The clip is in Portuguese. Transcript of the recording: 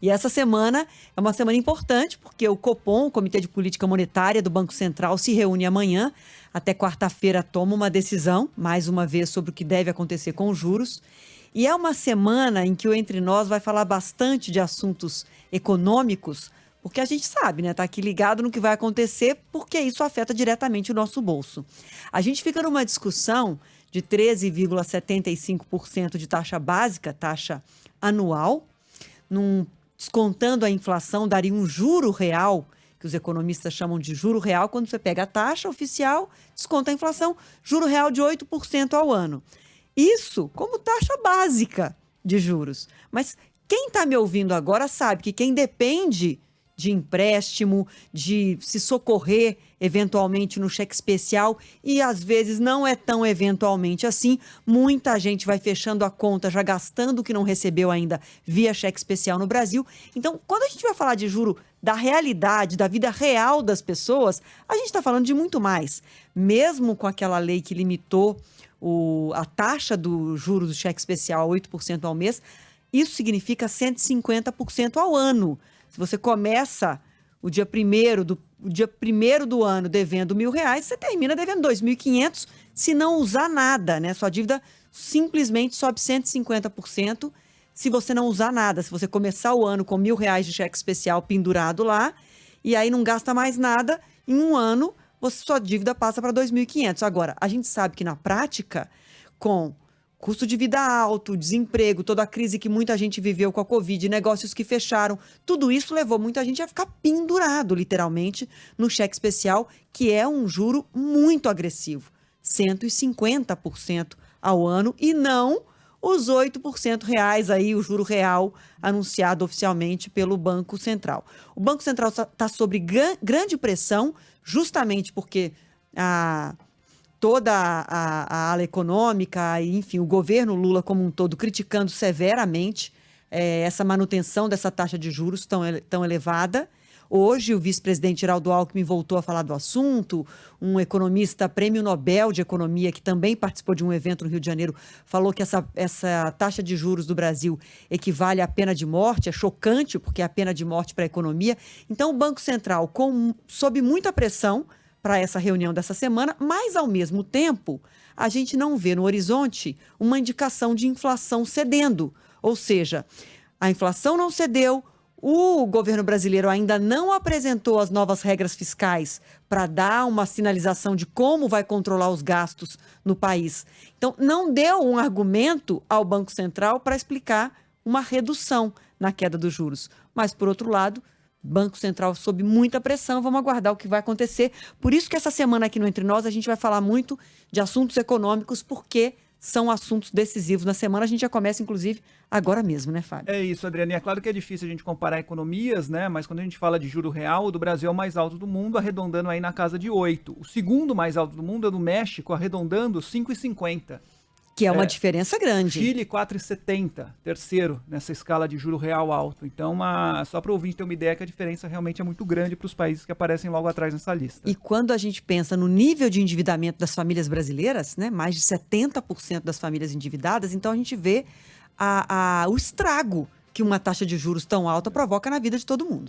E essa semana é uma semana importante, porque o Copom, o Comitê de Política Monetária do Banco Central, se reúne amanhã. Até quarta-feira toma uma decisão, mais uma vez, sobre o que deve acontecer com os juros. E é uma semana em que o Entre Nós vai falar bastante de assuntos econômicos, porque a gente sabe, né? Tá aqui ligado no que vai acontecer, porque isso afeta diretamente o nosso bolso. A gente fica numa discussão de 13,75% de taxa básica, taxa anual, descontando a inflação, daria um juro real, que os economistas chamam de juro real, quando você pega a taxa oficial, desconta a inflação, juro real de 8% ao ano. Isso como taxa básica de juros. Mas quem está me ouvindo agora sabe que quem depende de empréstimo, de se socorrer eventualmente no cheque especial, e às vezes não é tão eventualmente assim, muita gente vai fechando a conta, já gastando o que não recebeu ainda via cheque especial no Brasil. Então, quando a gente vai falar de juro da realidade, da vida real das pessoas, a gente está falando de muito mais. Mesmo com aquela lei que limitou a taxa do juro do cheque especial a 8% ao mês, isso significa 150% ao ano. Se você começa o dia 1º do ano devendo R$1.000, você termina devendo R$2.500 se não usar nada, né? Sua dívida simplesmente sobe 150% se você não usar nada. Se você começar o ano com R$1.000 de cheque especial pendurado lá e aí não gasta mais nada, em um ano sua dívida passa para R$2.500. Agora, a gente sabe que na prática, com custo de vida alto, desemprego, toda a crise que muita gente viveu com a Covid, negócios que fecharam, tudo isso levou muita gente a ficar pendurado, literalmente, no cheque especial, que é um juro muito agressivo, 150% ao ano, e não os 8% reais aí, o juro real anunciado oficialmente pelo Banco Central. O Banco Central está sob grande pressão, justamente porque toda a ala econômica e, enfim, o governo Lula como um todo criticando severamente essa manutenção dessa taxa de juros tão elevada. Hoje, o vice-presidente Geraldo Alckmin voltou a falar do assunto. Um economista prêmio Nobel de Economia, que também participou de um evento no Rio de Janeiro, falou que essa taxa de juros do Brasil equivale à pena de morte. É chocante, porque é a pena de morte para a economia. Então, o Banco Central, sob muita pressão para essa reunião dessa semana, mas, ao mesmo tempo, a gente não vê no horizonte uma indicação de inflação cedendo. Ou seja, a inflação não cedeu, o governo brasileiro ainda não apresentou as novas regras fiscais para dar uma sinalização de como vai controlar os gastos no país. Então, não deu um argumento ao Banco Central para explicar uma redução na queda dos juros. Mas, por outro lado, Banco Central sob muita pressão, vamos aguardar o que vai acontecer. Por isso que essa semana aqui no Entre Nós a gente vai falar muito de assuntos econômicos, porque são assuntos decisivos na semana. A gente já começa, inclusive, agora mesmo, né, Fábio? É isso, Adriana. E é claro que é difícil a gente comparar economias, né? Mas quando a gente fala de juro real, o do Brasil é o mais alto do mundo, arredondando aí na casa de 8. O segundo mais alto do mundo é do México, arredondando 5,50. Que é uma diferença grande. Chile, 4,70, terceiro nessa escala de juro real alto. Então, só para o ouvinte ter uma ideia que a diferença realmente é muito grande para os países que aparecem logo atrás nessa lista. E quando a gente pensa no nível de endividamento das famílias brasileiras, né, mais de 70% das famílias endividadas, então a gente vê o estrago que uma taxa de juros tão alta provoca na vida de todo mundo.